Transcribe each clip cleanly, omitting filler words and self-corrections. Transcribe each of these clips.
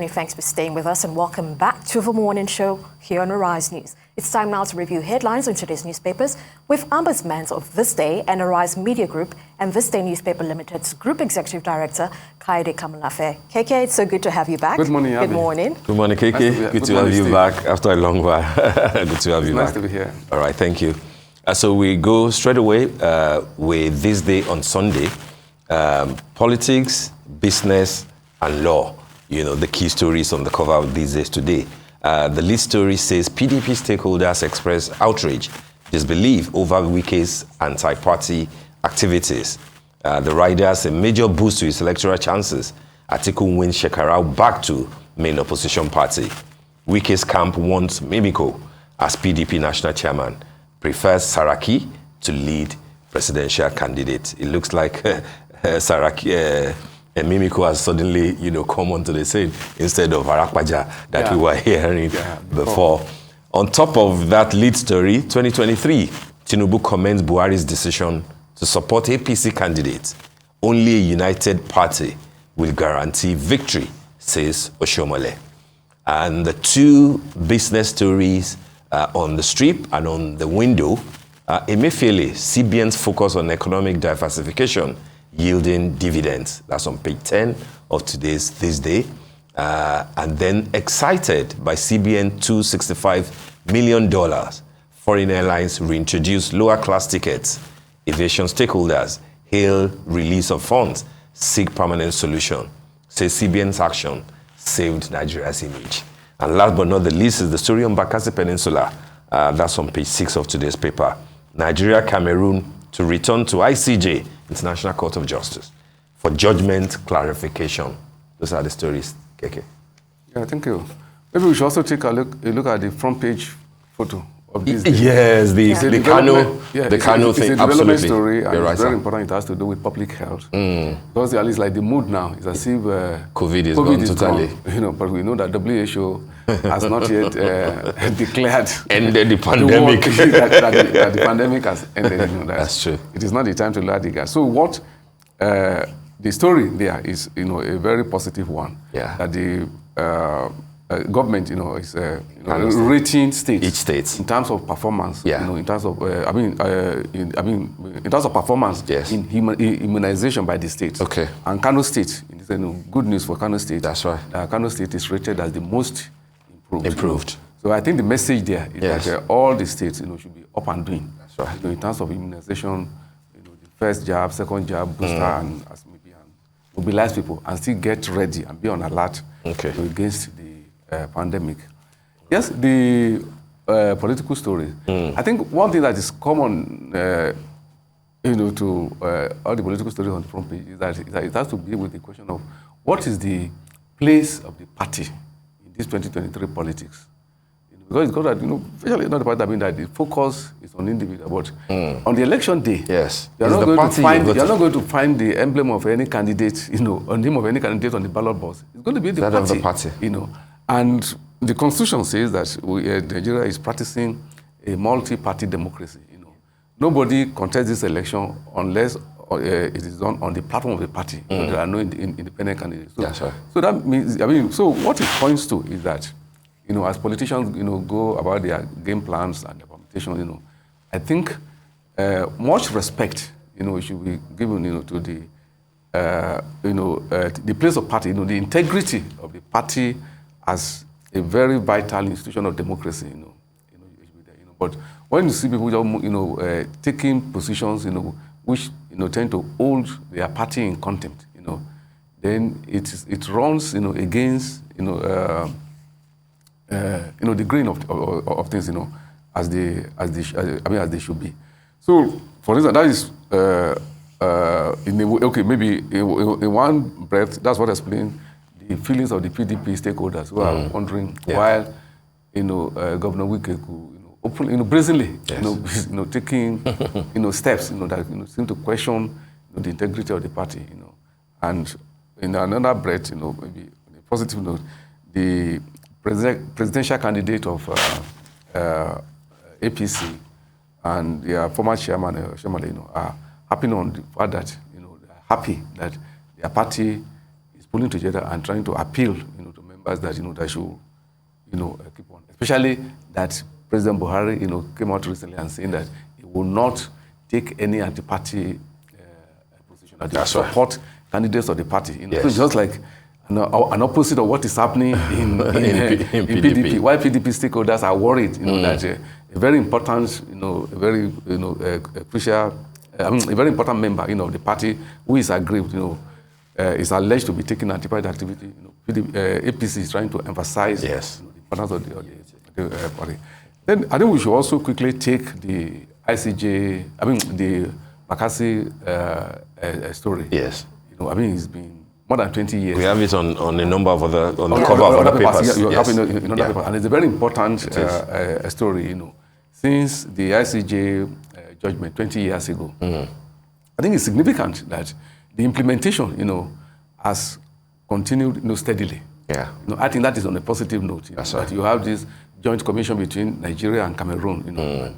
many thanks for staying with us and welcome back to the morning show here on Arise News. It's time now to review headlines in today's newspapers with ombudsman of This Day and Arise Media Group and This Day Newspaper Limited's Group Executive Director, Kaide Kamalafe. KK, it's so good to have you back. Good morning, Abby. Good morning. Good morning, KK. Nice good to have you back after a long while. Good to have you back. Nice to be here. All right, thank you. So we go straight away with This Day on Sunday. Politics, business, and law. You know, the key stories on the cover of These Days today. The lead story says PDP stakeholders express outrage, disbelief over Wike's anti-party activities. The riders a major boost to his electoral chances. Atiku wins Shekarau back to main opposition party. Wike's camp wants Mimiko as PDP national chairman. Prefers Saraki to lead presidential candidate. It looks like Saraki... Mimiko has suddenly, come onto the scene instead of Arakpaja that we were hearing before. On top of that lead story, 2023, Tinubu commends Buhari's decision to support APC candidates. Only a united party will guarantee victory, says Oshomole. And the two business stories on the strip and on the window, Emefiele, CBN's focus on economic diversification, yielding dividends. That's on page 10 of today's This Day. And then excited by CBN $265 million. Foreign airlines reintroduce lower class tickets. Aviation stakeholders hail release of funds, seek permanent solution. Says CBN's action saved Nigeria's image. And last but not the least is the story on Bakassi Peninsula. That's on page 6 of today's paper. Nigeria, Cameroon to return to ICJ, International Court of Justice, for judgment clarification. Those are the stories, KK. Yeah, thank you. Maybe we should also take a look at the front page photo of this. Yes, the Kano thing. It's a development story, and right, it's very important. It has to do with public health. Because at least like the mood now is as if COVID is gone totally. Gone, but we know that WHO has not yet declared ended the pandemic. that the pandemic has ended. That's true. It is not the time to let it go. So what the story there is, a very positive one. Yeah. That the government, is rating states. Each state in terms of performance. Yeah. In terms of in terms of performance. Yes. In immunization by the states. Okay. And Kano State, good news for Kano State. That's right. Kano State is rated as the most improved. So I think the message there is yes. that all the states, should be up and doing. That's right. In terms of immunization, the first jab, second jab, booster, and as maybe and mobilize people and still get ready and be on alert against the pandemic. Yes, the political story. I think one thing that is common, to all the political stories on the front page is that it has to be with the question of what is the place of the party in this 2023 politics. Because it's got that, especially not the party, that the focus is on individual, but on the election day, yes, you're not going to find the emblem of any candidate, on the name of any candidate on the ballot box. It's going to be the that party, of the party. And the Constitution says that Nigeria is practicing a multi-party democracy. Nobody contests this election unless it is done on the platform of the party. There are no independent candidates. So, that's right. So that means, so what it points to is that, as politicians, go about their game plans and their permutation, I think much respect, should be given, to the place of party, the integrity of the party as a very vital institution of democracy, But when you see people, taking positions, which, tend to hold their party in contempt, then it runs, against, the grain of things, as they should be. So, for instance, that is maybe in one breath, that's what explains the feelings of the PDP stakeholders who are wondering while Governor Wike could brazenly taking steps that seem to question the integrity of the party, and in another breath, maybe on a positive note, the presidential candidate of APC and their former chairman, are happy on the fact that they are happy that their party is pulling together and trying to appeal to members members that, that should, keep on. Especially that President Buhari, came out recently and saying that he will not take any anti-party position. That he support candidates of the party. So just like an opposite of what is happening in PDP. Why PDP stakeholders are worried, that a very important, a very, crucial, a very important member, of the party who is aggrieved, is alleged to be taking anti-party activity. APC is trying to emphasize the importance of the party. Then I think we should also quickly take the ICJ, the Bakassi story. Yes. It's been more than 20 years. We have it on a number of other, on the cover of other papers. And it's a very important story, Since the ICJ judgment 20 years ago, I think it's significant that the implementation, has continued, steadily. Yeah. I think that is on a positive note. That you have this joint commission between Nigeria and Cameroon, they've been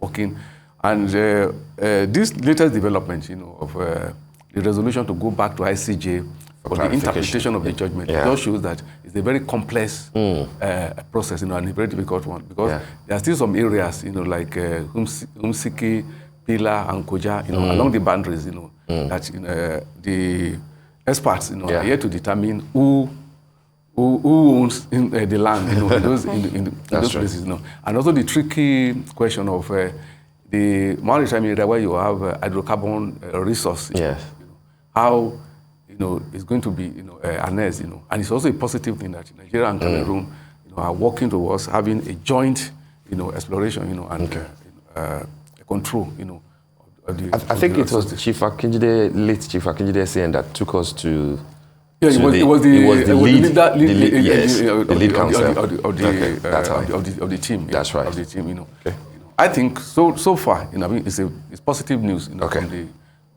working. And this latest development, of the resolution to go back to ICJ for the interpretation of the judgment, it just shows that it's a very complex process, and a very difficult one, because there are still some areas, like Umsiki, Pila, and Koja, along the boundaries, that the experts, are here to determine who owns the land, in those places, And also the tricky question of the maritime area where you have hydrocarbon resource, how it's going to be annexed, and it's also a positive thing that Nigeria and Cameroon are working towards having a joint exploration and control of the, I think it was Chief Akinjide, late Chief Akinjide saying that took us to it was the lead counsel of the team. That's right. Of the team, I think so far, it's positive news from the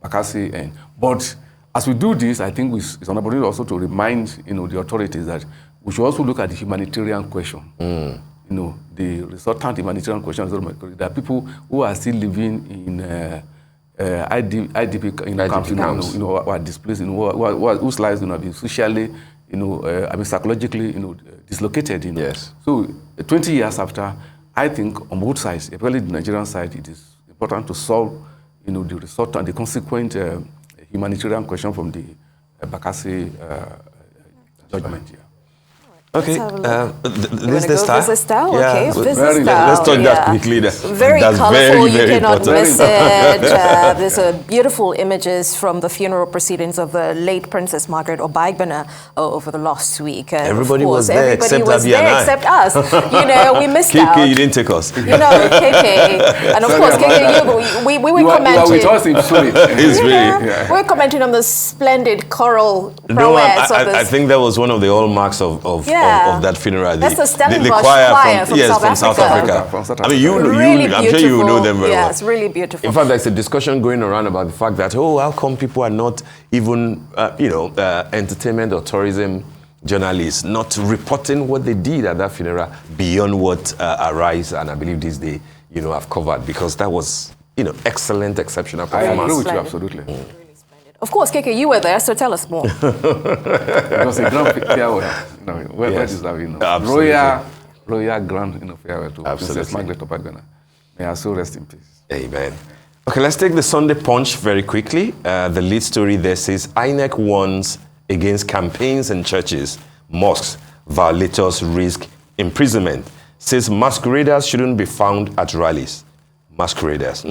Bakassi end. But as we do this, I think it's an opportunity also to remind the authorities that we should also look at the humanitarian question. The resultant humanitarian question. There are people who are still living in IDP camps, who are displaced, whose lives have been socially, psychologically, dislocated. Yes. So 20 years after, I think on both sides, especially the Nigerian side, it is important to solve, the result and the consequent humanitarian question from the Bakassi judgment. Okay, Visit style. Okay, visit style. Let's talk that quickly. Very colorful. You cannot miss it. There's beautiful images from the funeral proceedings of the late Princess Margaret Obagbana over the last week. Everybody was there except us. We missed out. KK, you didn't take us. KK, and of course, KK, we were commenting. We told him sorry. We're commenting on the splendid choral prowess. I think that was one of the hallmarks of that funeral. That's the Stellenbosch choir from South Africa. I mean, I'm sure you know them very well. It's really beautiful. In fact, there's a discussion going around about the fact that, how come people are not even, entertainment or tourism journalists not reporting what they did at that funeral beyond what Arise and I believe this day, have covered, because that was, excellent, exceptional performance. I agree with you, absolutely. Of course, KK, you were there, so tell us more. It was a grand farewell. Where is that? Royal grand farewell to Princess Margaret Obagbana. May her soul rest in peace. Amen. Okay, let's take the Sunday Punch very quickly. The lead story there says, INEC warns against campaigns in churches, mosques, violators risk imprisonment. Says masqueraders shouldn't be found at rallies. Masqueraders.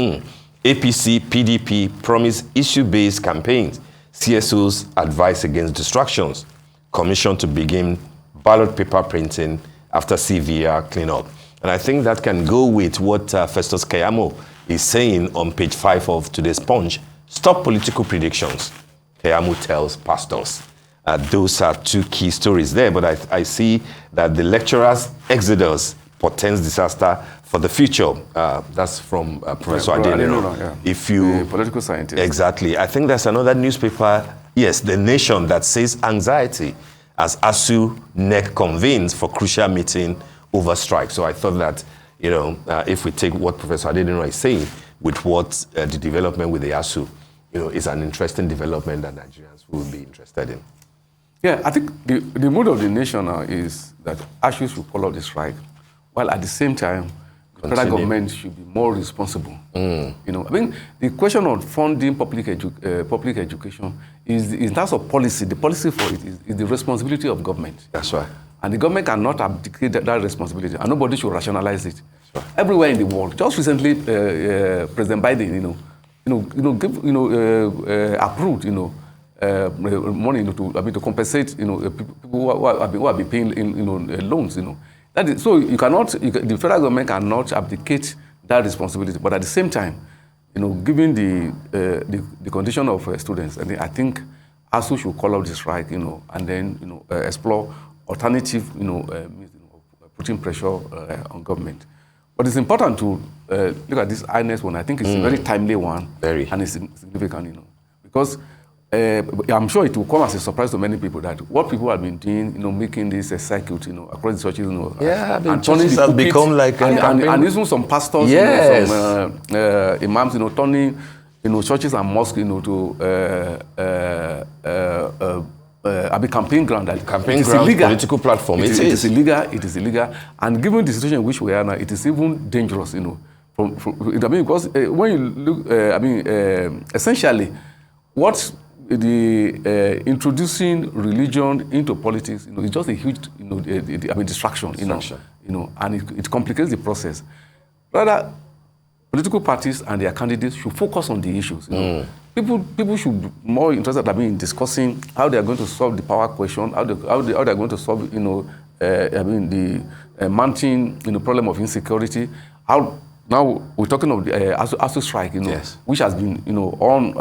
APC, PDP promise issue-based campaigns. CSOs advise against distractions. Commission to begin ballot paper printing after CVR cleanup. And I think that can go with what Festus Keyamo is saying on page 5 of today's Punch. Stop political predictions, Keyamo tells pastors. Those are two key stories there, but I see that the lecturer's exodus portends disaster for the future. That's from Professor Adeniro. If you, the political scientist. Exactly. I think there's another newspaper, yes, The Nation, that says anxiety as ASU NEC convenes for crucial meeting over strike. So I thought that, if we take what Professor Adeniro is saying with what the development with the ASU, is an interesting development that Nigerians will be interested in. Yeah, I think the mood of the nation now is that ASUU should follow the strike, while at the same time, the federal government should be more responsible. You know, I mean, the question of funding public education is, in terms of policy, the policy for it is the responsibility of government. That's right. And the government cannot abdicate that responsibility, and nobody should rationalize it. Right. Everywhere in the world, just recently, President Biden, approved, money, to compensate, people who have been paying, loans, That is, so the federal government cannot abdicate that responsibility. But at the same time, given the condition of students, I think ASUU should call out the strike, and then, explore alternative, putting pressure on government. But it's important to look at this INES one. I think it's a very timely one. Very. And it's significant, because I'm sure it will come as a surprise to many people that what people have been doing, making this a circuit, across the churches, and churches have become like and even some pastors, yes. Some imams, turning, churches and mosques, to a campaign ground. Campaign ground, illegal. Political platform. It is illegal. It is illegal. And given the situation in which we are now, it is even dangerous. Because when you look, essentially, what the introducing religion into politics, is just a huge, distraction. And it complicates the process. Rather, political parties and their candidates should focus on the issues. People should be more interested in discussing how they are going to solve the power question, how they are going to solve, the mounting, problem of insecurity. How now we're talking of the ASUU strike, yes. which has been, on,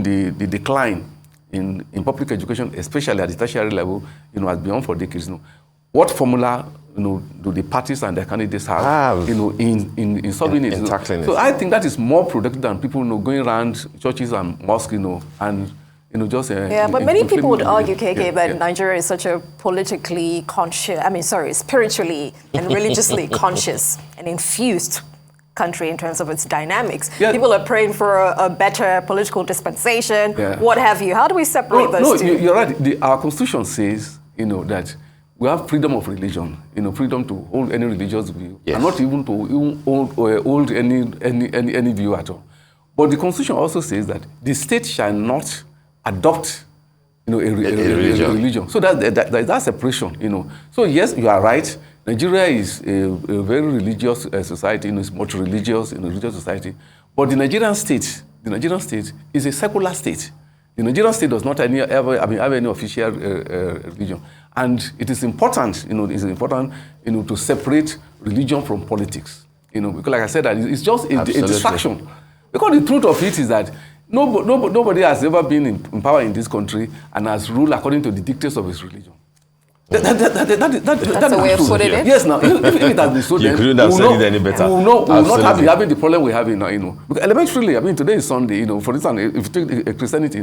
the decline in public education, especially at the tertiary level, has been on for decades. What formula, do the parties and their candidates have, in solving it? Tackling it. So I think that is more productive than people, going around churches and mosques, and just... but many people would argue, KK, that Nigeria is such a politically conscious, spiritually and religiously conscious and infused country in terms of its dynamics. Yeah. People are praying for a better political dispensation, what have you. How do we separate those two? No, you're right. Our constitution says, that we have freedom of religion, freedom to hold any religious view, and not even to hold any view at all. But the constitution also says that the state shall not adopt, a religion. So that's separation, So yes, you are right. Nigeria is a very religious society, it's multi-religious, religious society. But the Nigerian state is a secular state. The Nigerian state does not have any official religion. And it is important, to separate religion from politics. Because like I said, that it's just a distraction. Because the truth of it is that nobody has ever been in power in this country and has ruled according to the dictates of his religion. That's the way of putting it. Yes, now, if it has been so, you couldn't have said it any better. We will not be having the problem we have now, Because elementarily, today is Sunday, for instance, if you take Christianity,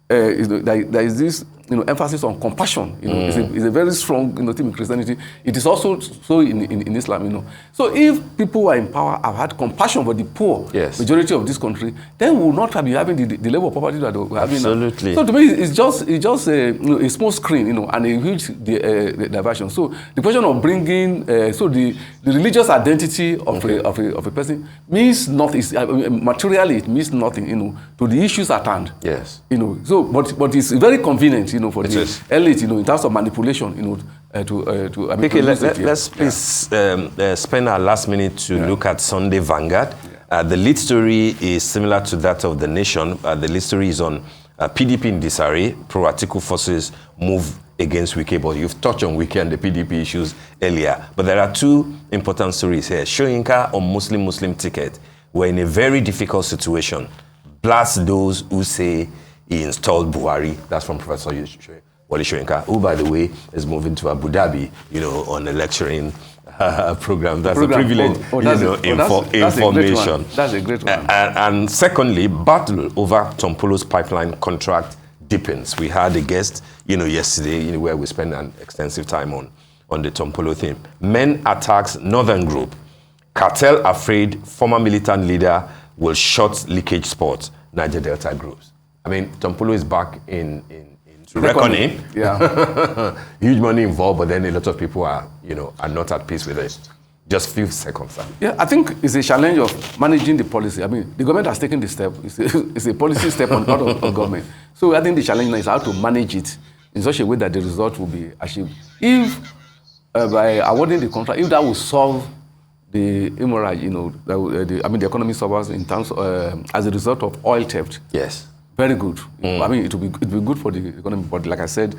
there is this, emphasis on compassion, it's a very strong, theme in Christianity. It is also so in Islam, So if people who are in power have had compassion for the poor, majority of this country, then we will not be having the level of poverty that we're having now. Absolutely. So to me, it's just a small screen, and a huge diversion. So the question of bringing, the religious identity of a person means nothing. Materially, it means nothing, to the issues at hand. Yes. So, but it's very convenient, for the elite, in terms of manipulation, let's please spend our last minute to look at Sunday Vanguard. The lead story is similar to that of The Nation. The lead story is on PDP in disarray, pro-Atiku forces move against Wike. But you've touched on Wike and the PDP issues earlier. But there are two important stories here. Soyinka on Muslim ticket. We're in a very difficult situation. Blast those who say he installed Buhari. That's from Professor Wole Soyinka, who, by the way, is moving to Abu Dhabi, on a lecturing program. That's a privilege, information. That's a great one. And secondly, battle over Tompolo's pipeline contract deepens. We had a guest, yesterday, where we spent an extensive time on the Tompolo theme. Men attacks Northern Group. Cartel afraid former militant leader will shut leakage spots. Niger Delta groups. Tompolo is back in reckoning. Yeah. Huge money involved, but then a lot of people are, are not at peace with it. Just few seconds. Yeah, I think it's a challenge of managing the policy. I mean, the government has taken the step. It's a policy step on part of the government. So I think the challenge now is how to manage it in such a way that the result will be achieved. If by awarding the contract, if that will solve the hemorrhage, the economy suffers in terms as a result of oil theft. Yes. Very good. I mean, it will be good for the economy. But like I said,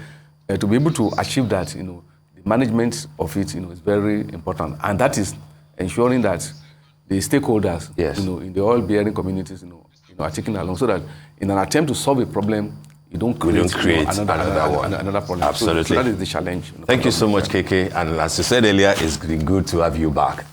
to be able to achieve that, the management of it, is very important, and that is ensuring that the stakeholders, yes, in the oil-bearing communities, are taken along, so that in an attempt to solve a problem, you don't create, another problem. Absolutely. So that is the challenge. Thank you so much, KK. And as you said earlier, it's been good to have you back.